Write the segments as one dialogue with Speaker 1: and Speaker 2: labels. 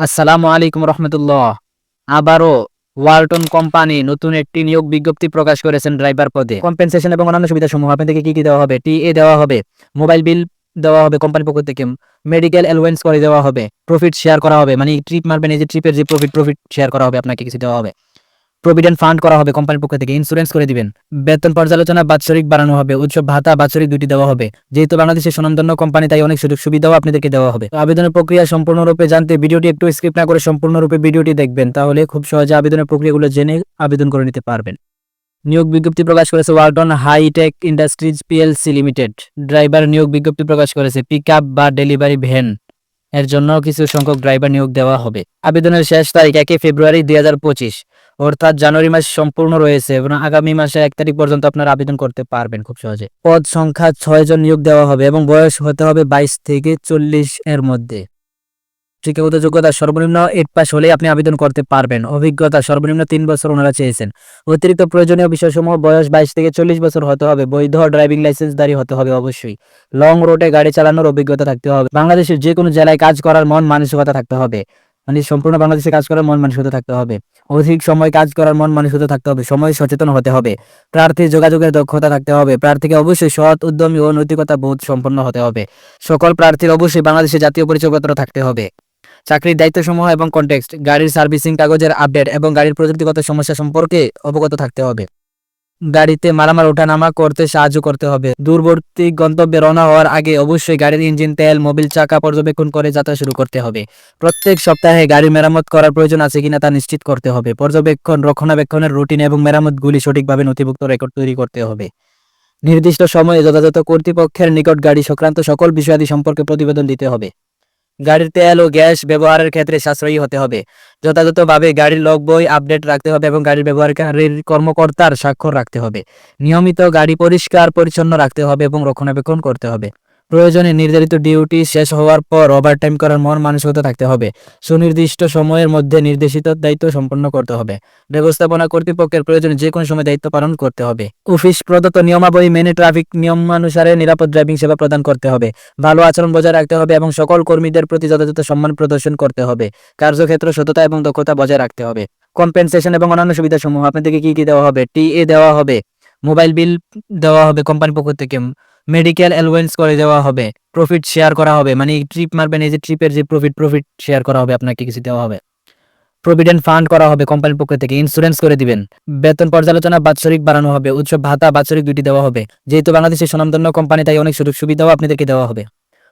Speaker 1: আসসালামু আলাইকুম রহমতুল্লাহ। আবারও ওয়ালটন কোম্পানি নতুন একটি নিয়োগ বিজ্ঞপ্তি প্রকাশ করেছেন ড্রাইভার পদে। কম্পেনসেশন এবং অন্যান্য সুবিধা সমূহ আপনাদেরকে কি কি দেওয়া হবে? টিএ দেওয়া হবে, মোবাইল বিল দেওয়া হবে কোম্পানির পক্ষ থেকে, মেডিকেল অ্যালাউন্স করে দেওয়া হবে, প্রফিট শেয়ার করা হবে, মানে ট্রিপ মারবেন এই যে ট্রিপের যে প্রফিট শেয়ার করা হবে, আপনাকে কিছু দেওয়া হবে। প্রভিডেন্ট ফান্ড করা হবে কোম্পানির পক্ষ থেকে, ইন্স্যুরেন্স করে দিবেন। বেতন পর্যালোচনা বাৎসরিক বাড়ানো হবে, উৎসব ভাতা বাৎসরিক 2টি দেওয়া হবে। যেহেতু বাংলাদেশের স্বনামধন্য কোম্পানি তাই অনেক সুযোগ সুবিধাও আপনাদেরকে দেওয়া হবে। তো আবেদনের প্রক্রিয়া সম্পূর্ণরূপে জানতে ভিডিওটি একটু স্কিপ না করে সম্পূর্ণরূপে ভিডিওটি দেখবেন, তাহলে খুব সহজে আবেদনের প্রক্রিয়াগুলো জেনে আবেদন করে নিতে পারবেন। নিয়োগ বিজ্ঞপ্তি প্রকাশ করেছে Walton hi tech industries PLC limited. Driver নিয়োগ বিজ্ঞপ্তি প্রকাশ করেছে পিকআপ বা ডেলিভারি ভ্যান এর জন্য কিছু সংখ্যক ড্রাইভার নিয়োগ দেওয়া হবে। আবেদনের শেষ তারিখ 1 ফেব্রুয়ারি 2025, অর্থাৎ জানুয়ারি মাস সম্পূর্ণ রয়েছে এবং আগামী মাসে 1 তারিখ পর্যন্ত আপনারা আবেদন করতে পারবেন খুব সহজে। পদ সংখ্যা 6 জন নিয়োগ দেওয়া হবে এবং বয়স হতে হবে 22 থেকে 40 এর মধ্যে। শিক্ষাগত যোগ্যতা সর্বনিম্ন 8 পাস হলেই আপনি আবেদন করতে পারবেন। অভিজ্ঞতা সর্বনিম্ন 3 বছর ওনারা চেয়েছেন। অতিরিক্ত প্রয়োজনীয় বিষয়সমূহ বয়স 22 থেকে 40 বছর হতে হবে, বৈধ ড্রাইভিং লাইসেন্সধারী হতে হবে অবশ্যই, লং রুটে গাড়ি চালানোর অভিজ্ঞতা থাকতে হবে, বাংলাদেশের যে কোনো জেলায় কাজ করার মন মানসিকতা থাকতে হবে, মানে সম্পূর্ণ বাংলাদেশে কাজ করার মন মানসিকতা থাকতে হবে, অধিক সময় কাজ করার মন মানসিকতা থাকতে হবে, সময় সচেতন হতে হবে, প্রার্থীর যোগাযোগের দক্ষতা থাকতে হবে, প্রার্থীকে অবশ্যই সৎ, উদ্যমী ও নৈতিকতা বোধ সম্পন্ন হতে হবে। সকল প্রার্থীর অবশ্যই বাংলাদেশের জাতীয় পরিচয়পত্র থাকতে হবে। চাকরির দায়িত্বসমূহ এবং কনটেক্সট, গাড়ির সার্ভিসিং কাগজের আপডেট এবং গাড়ির প্রযুক্তিগত সমস্যা সম্পর্কে অবগত থাকতে হবে। গাড়িতে মালামাল ওঠানামা করতে সাহায্য করতে হবে। দূরবর্তী গন্তব্যে রওনা হওয়ার আগে অবশ্যই গাড়ির ইঞ্জিন, তেল, মোবিল, চাকা পর্যবেক্ষণ করে যাত্রা শুরু করতে হবে। প্রত্যেক সপ্তাহে গাড়ির মেরামত করার প্রয়োজন আছে কিনা তা নিশ্চিত করতে হবে। পর্যবেক্ষণ, রক্ষণাবেক্ষণের রুটিন এবং মেরামতগুলি সঠিকভাবে নথিভুক্ত রেকর্ড তৈরি করতে হবে। নির্দিষ্ট সময়ে যথাযথ কর্তৃপক্ষের নিকট গাড়ি সংক্রান্ত সকল বিষয়াদি সম্পর্কে প্রতিবেদন দিতে হবে। গাড়ির তেল ও গ্যাস ব্যবহারের ক্ষেত্রে সাশ্রয়ী হতে হবে। যথাযথভাবে গাড়ির লগ বই আপডেট রাখতে হবে এবং গাড়ির ব্যবহারকারীর কর্মকর্তার স্বাক্ষর রাখতে হবে। নিয়মিত গাড়ি পরিষ্কার পরিচ্ছন্ন রাখতে হবে এবং রক্ষণাবেক্ষণ করতে হবে। প্রয়োজনে নির্ধারিত ডিউটি শেষ হওয়ার পর ওভারটাইম করার মন মানসিকতা থাকতে হবে। সুনির্দিষ্ট সময়ের মধ্যে নির্দেশিত দায়িত্ব সম্পন্ন করতে হবে। ব্যবস্থাপনা কর্তৃপক্ষের প্রয়োজনে যে কোনো সময় দায়িত্ব পালন করতে হবে। অফিস প্রদত্ত নিয়মাবলী মেনে ট্রাফিক নিয়মানুসারে নিরাপদ ড্রাইভিং সেবা প্রদান করতে হবে। ভালো আচরণ বজায় রাখতে হবে এবং সকল কর্মীদের প্রতি যথাযথ সম্মান প্রদর্শন করতে হবে। কার্যক্ষেত্র সততা এবং দক্ষতা বজায় রাখতে হবে। কম্পেনসেশন এবং অন্যান্য সুবিধাসমূহ আপনাদেরকে কি কি দেওয়া হবে? টিএ দেওয়া হবে, মোবাইল বিল দেওয়া হবে কোম্পানির পক্ষ থেকে, মেডিকেল অ্যালাউন্স করে দেওয়া হবে, প্রফিট শেয়ার করা হবে, মানে ট্রিপ মারবেন এই যে ট্রিপের যে প্রফিট শেয়ার করা হবে, আপনাকে কিছু দেওয়া হবে। প্রভিডেন্ট ফান্ড করা হবে কোম্পানির পক্ষ থেকে, ইন্স্যুরেন্স করে দিবেন। বেতন পর্যালোচনা বাৎসরিক বাড়ানো হবে, উৎসব ভাতা বাৎসরিক 2টি দেওয়া হবে। যেহেতু বাংলাদেশের স্বনামধন্য কোম্পানি তাই অনেক সুযোগ সুবিধাও আপনাদেরকে দেওয়া হবে।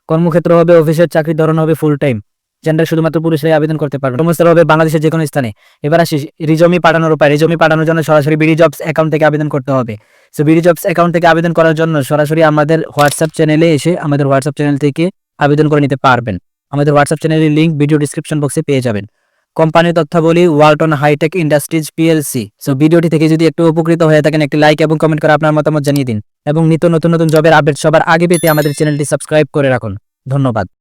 Speaker 1: কর্মক্ষেত্র হবে অফিসের চাকরির ধরন হবে ফুল টাইম। জেন্ডার শুধুমাত্র পুরুষরাই আবেদন করতে পারবে। কর্মস্থল হবে বাংলাদেশের যে কোনো স্থানে। এবার আসি রিজমি পাঠানোর উপায়। রিজমি পাঠানোর জন্য সরাসরি বিডি জবস অ্যাকাউন্ট থেকে আবেদন করতে হবে। সো বিডি জবস অ্যাকাউন্ট থেকে আবেদন করার জন্য সরাসরি আমাদের হোয়াটসঅ্যাপ চ্যানেলে এসে আমাদের হোয়াটসঅ্যাপ চ্যানেল থেকে আবেদন করে নিতে পারবেন। আমাদের হোয়াটসঅ্যাপ চ্যানেলের লিঙ্ক ভিডিও ডিসক্রিপশন বক্সে পেয়ে যাবেন। কোম্পানির তথ্যাবলী Walton hi tech industries PLC. So ভিডিওটি থেকে যদি একটু উপকৃত হয়ে থাকেন, একটি লাইক এবং কমেন্ট করে আপনার মতামত জানিয়ে দিন এবং নিত্য নতুন জবের আপডেট সবার আগে পেতে আমাদের চ্যানেলটি সাবস্ক্রাইব করে রাখুন। ধন্যবাদ।